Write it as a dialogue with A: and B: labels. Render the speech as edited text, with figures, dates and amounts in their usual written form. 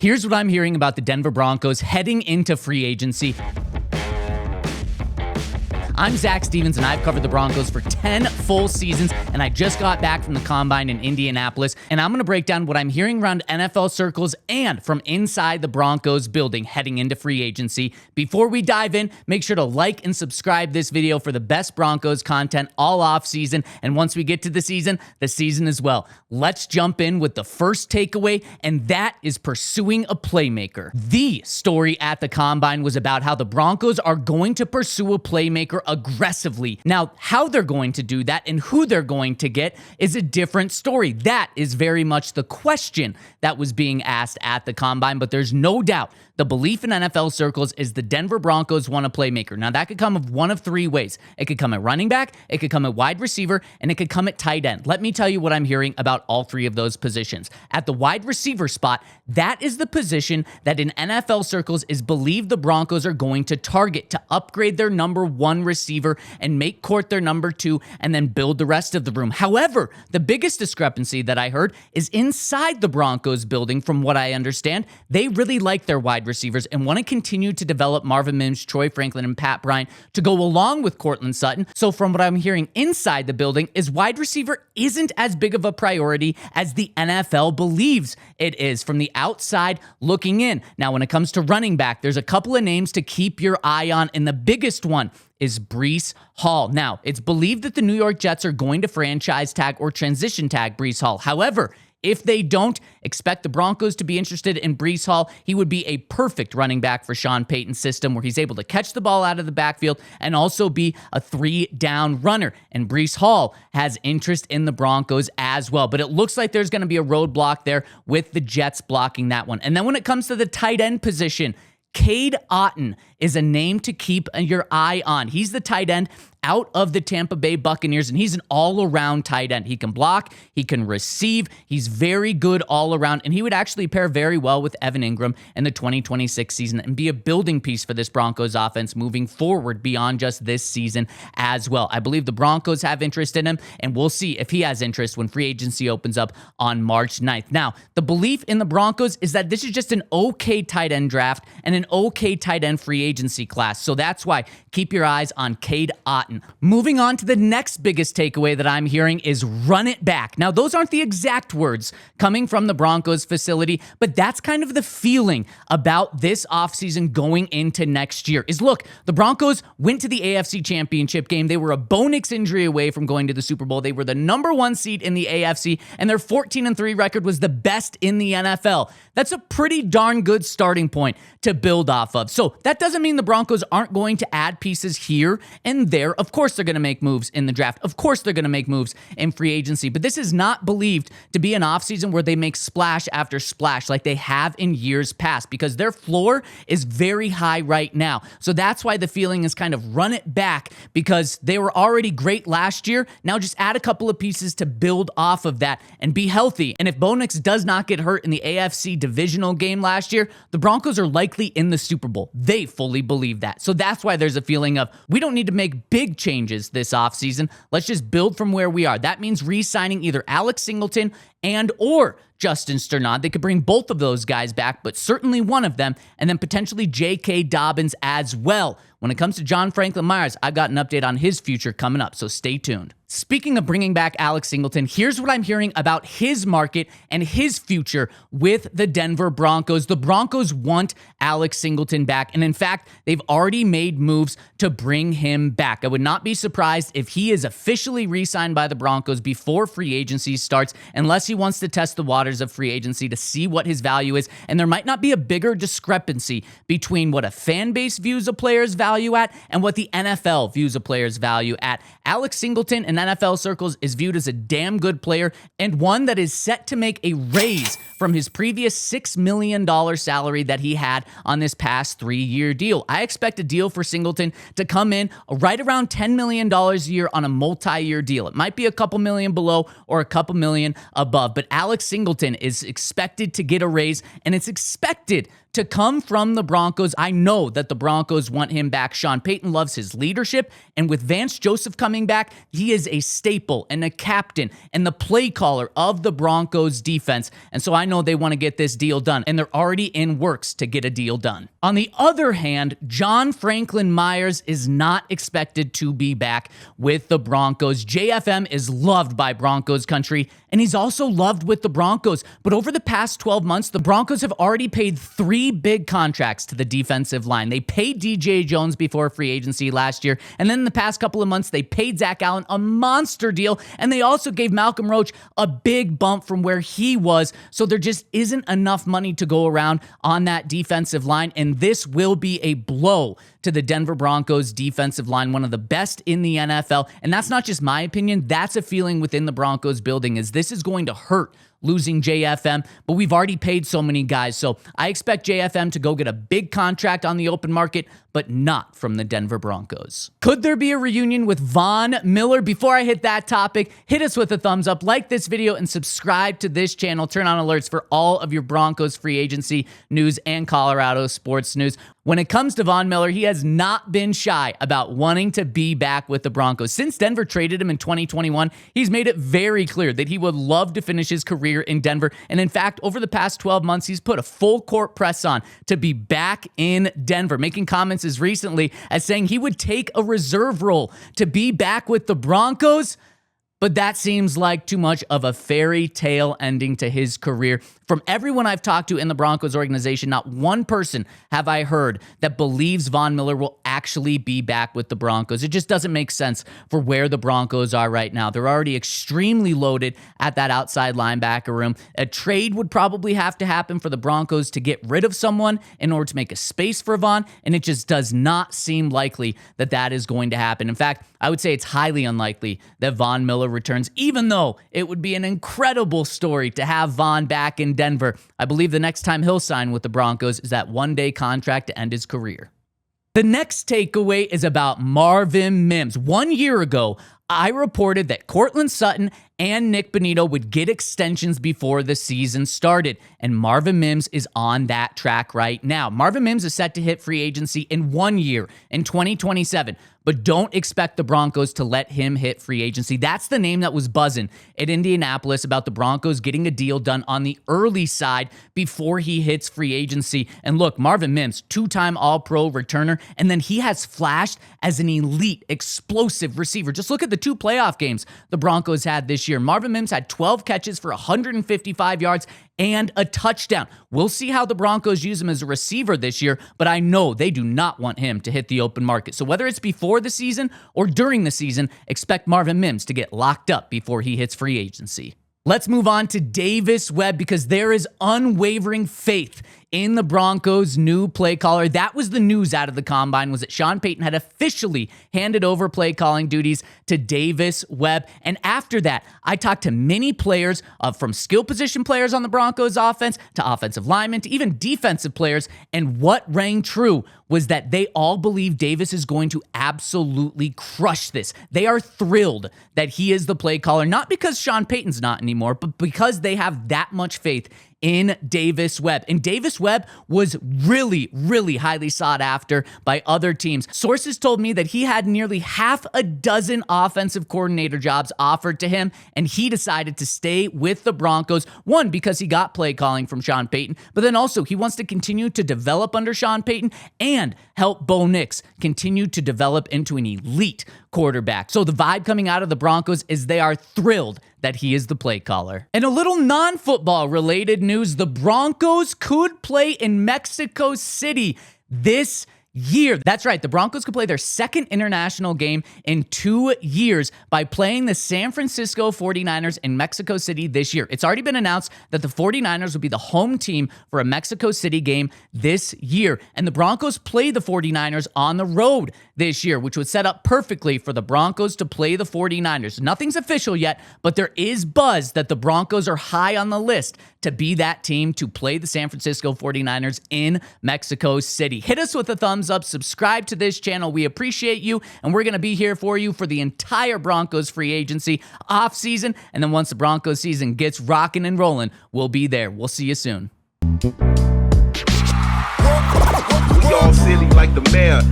A: Here's what I'm hearing about the Denver Broncos heading into free agency. I'm Zac Stevens, and I've covered the Broncos for 10 full seasons, and I just got back from the Combine in Indianapolis, and I'm going to break down what I'm hearing around NFL circles and from inside the Broncos building heading into free agency. Before we dive in, make sure to like and subscribe this video for the best Broncos content all off season, and once we get to the season as well. Let's jump in with the first takeaway, and that is pursuing a playmaker. The story at the Combine was about how the Broncos are going to pursue a playmaker aggressively. Now, how they're going to do that and who they're going to get is a different story. That is very much the question that was being asked at the Combine, but there's no doubt the belief in NFL circles is the Denver Broncos want a playmaker. Now, that could come of one of three ways. It could come at running back, it could come at wide receiver, and it could come at tight end. Let me tell you what I'm hearing about all three of those positions. At the wide receiver spot, that is the position that in NFL circles is believed the Broncos are going to target to upgrade their number one receiver and make Court their number two and then build the rest of the room. However, the biggest discrepancy that I heard is inside the Broncos building. From what I understand, they really like their wide receivers and want to continue to develop Marvin Mims, Troy Franklin, and Pat Bryant to go along with Courtland Sutton. So from what I'm hearing inside the building is wide receiver isn't as big of a priority as the NFL believes it is from the outside looking in. Now, when it comes to running back, there's a couple of names to keep your eye on, and the biggest one is Breece Hall. Now, it's believed that the New York Jets are going to franchise tag or transition tag Breece Hall. However, if they don't, expect the Broncos to be interested in Breece Hall. He would be a perfect running back for Sean Payton's system where he's able to catch the ball out of the backfield and also be a three-down runner. And Breece Hall has interest in the Broncos as well. But it looks like there's going to be a roadblock there with the Jets blocking that one. And then when it comes to the tight end position, Cade Otton is a name to keep your eye on. He's the tight end out of the Tampa Bay Buccaneers, and he's an all-around tight end. He can block, he can receive, he's very good all around, and he would actually pair very well with Evan Ingram in the 2026 season and be a building piece for this Broncos offense moving forward beyond just this season as well. I believe the Broncos have interest in him, and we'll see if he has interest when free agency opens up on March 9th. Now, the belief in the Broncos is that this is just an okay tight end draft and an okay tight end free agency class, so that's why keep your eyes on Cade Otton. Moving on to the next biggest takeaway that I'm hearing is run it back. Now, those aren't the exact words coming from the Broncos facility, but that's kind of the feeling about this offseason going into next year. Is look, the Broncos went to the AFC Championship game. They were a Bo Nix injury away from going to the Super Bowl. They were the number one seed in the AFC, and their 14-3 record was the best in the NFL. That's a pretty darn good starting point to build off of. So that doesn't mean the Broncos aren't going to add pieces here and there. Of course, they're going to make moves in the draft. Of course, they're going to make moves in free agency. But this is not believed to be an offseason where they make splash after splash like they have in years past because their floor is very high right now. So that's why the feeling is kind of run it back because they were already great last year. Now just add a couple of pieces to build off of that and be healthy. And if Bo Nix does not get hurt in the AFC divisional game last year, the Broncos are likely in the Super Bowl. They fully believe that. So that's why there's a feeling of we don't need to make big changes this offseason. Let's just build from where we are. That means re-signing either Alex Singleton and or Justin Sternad. They could bring both of those guys back, but certainly one of them, and then potentially J.K. Dobbins as well. When it comes to John Franklin Myers, I've got an update on his future coming up, so stay tuned. Speaking of bringing back Alex Singleton, here's what I'm hearing about his market and his future with the Denver Broncos. The Broncos want Alex Singleton back, and in fact, they've already made moves to bring him back. I would not be surprised if he is officially re-signed by the Broncos before free agency starts, unless he wants to test the waters of free agency to see what his value is, and there might not be a bigger discrepancy between what a fan base views a player's value at and what the NFL views a player's value at. Alex Singleton in NFL circles is viewed as a damn good player and one that is set to make a raise from his previous $6 million salary that he had on this past 3-year deal. I expect a deal for Singleton to come in right around $10 million a year on a multi-year deal. It might be a couple million below or a couple million above above, but Alex Singleton is expected to get a raise, and it's expected to come from the Broncos. I know that the Broncos want him back. Sean Payton loves his leadership, and with Vance Joseph coming back, he is a staple and a captain and the play caller of the Broncos defense. And so I know they want to get this deal done, and they're already in works to get a deal done. On the other hand, John Franklin Myers is not expected to be back with the Broncos. JFM is loved by Broncos country, and he's also loved with the Broncos. But over the past 12 months, the Broncos have already paid 3 big contracts to the defensive line. They paid DJ Jones before free agency last year, and then in the past couple of months, they paid Zach Allen a monster deal, and they also gave Malcolm Roach a big bump from where he was. So there just isn't enough money to go around on that defensive line, and this will be a blow to the Denver Broncos defensive line, one of the best in the NFL. And that's not just my opinion. That's a feeling within the Broncos building, is this is going to hurt losing JFM, but we've already paid so many guys. So I expect JFM to go get a big contract on the open market, but not from the Denver Broncos. Could there be a reunion with Von Miller? Before I hit that topic, hit us with a thumbs up, like this video, and subscribe to this channel. Turn on alerts for all of your Broncos free agency news and Colorado sports news. When it comes to Von Miller, he has not been shy about wanting to be back with the Broncos. Since Denver traded him in 2021, he's made it very clear that he would love to finish his career in Denver. And in fact, over the past 12 months, he's put a full court press on to be back in Denver, making comments as recently as saying he would take a reserve role to be back with the Broncos. But that seems like too much of a fairy tale ending to his career. From everyone I've talked to in the Broncos organization, not one person have I heard that believes Von Miller will actually be back with the Broncos. It just doesn't make sense for where the Broncos are right now. They're already extremely loaded at that outside linebacker room. A trade would probably have to happen for the Broncos to get rid of someone in order to make a space for Von, and it just does not seem likely that that is going to happen. In fact, I would say it's highly unlikely that Von Miller returns, even though it would be an incredible story to have Von back in Denver. I believe the next time he'll sign with the Broncos is that one-day contract to end his career. The next takeaway is about Marvin Mims. 1 year ago, I reported that Courtland Sutton and Nick Bonito would get extensions before the season started, and Marvin Mims is on that track right now. Marvin Mims is set to hit free agency in 1 year, in 2027, but don't expect the Broncos to let him hit free agency. That's the name that was buzzing at Indianapolis about the Broncos getting a deal done on the early side before he hits free agency. And look, Marvin Mims, 2-time All-Pro returner, and then he has flashed as an elite, explosive receiver. Just look at the 2 playoff games the Broncos had this year. Marvin Mims had 12 catches for 155 yards and a touchdown. We'll see how the Broncos use him as a receiver this year, but I know they do not want him to hit the open market. So whether it's before the season or during the season, expect Marvin Mims to get locked up before he hits free agency. Let's move on to Davis Webb, because there is unwavering faith in the Broncos' new play caller. That was the news out of the combine, was that Sean Payton had officially handed over play calling duties to Davis Webb. And after that, I talked to many players, from skill position players on the Broncos offense to offensive linemen to even defensive players. And what rang true was that they all believe Davis is going to absolutely crush this. They are thrilled that he is the play caller, not because Sean Payton's not anymore, but because they have that much faith in Davis Webb. And Davis Webb was really, really highly sought after by other teams. Sources told me that he had nearly half a dozen offensive coordinator jobs offered to him, and he decided to stay with the Broncos. One, because he got play calling from Sean Payton, but then also he wants to continue to develop under Sean Payton and help Bo Nix continue to develop into an elite quarterback. So the vibe coming out of the Broncos is they are thrilled that he is the play caller. And a little non-football related news, the Broncos could play in Mexico City this year. That's right. The Broncos could play their second international game in 2 years by playing the San Francisco 49ers in Mexico City this year. It's already been announced that the 49ers will be the home team for a Mexico City game this year. And the Broncos play the 49ers on the road this year, which would set up perfectly for the Broncos to play the 49ers. Nothing's official yet, but there is buzz that the Broncos are high on the list to be that team to play the San Francisco 49ers in Mexico City. Hit us with a thumbs thumbs up, subscribe to this channel. We appreciate you, and we're going to be here for you for the entire Broncos free agency off season. And then once the Broncos season gets rocking and rolling, we'll be there. We'll see you soon.
B: We all silly like the mayor.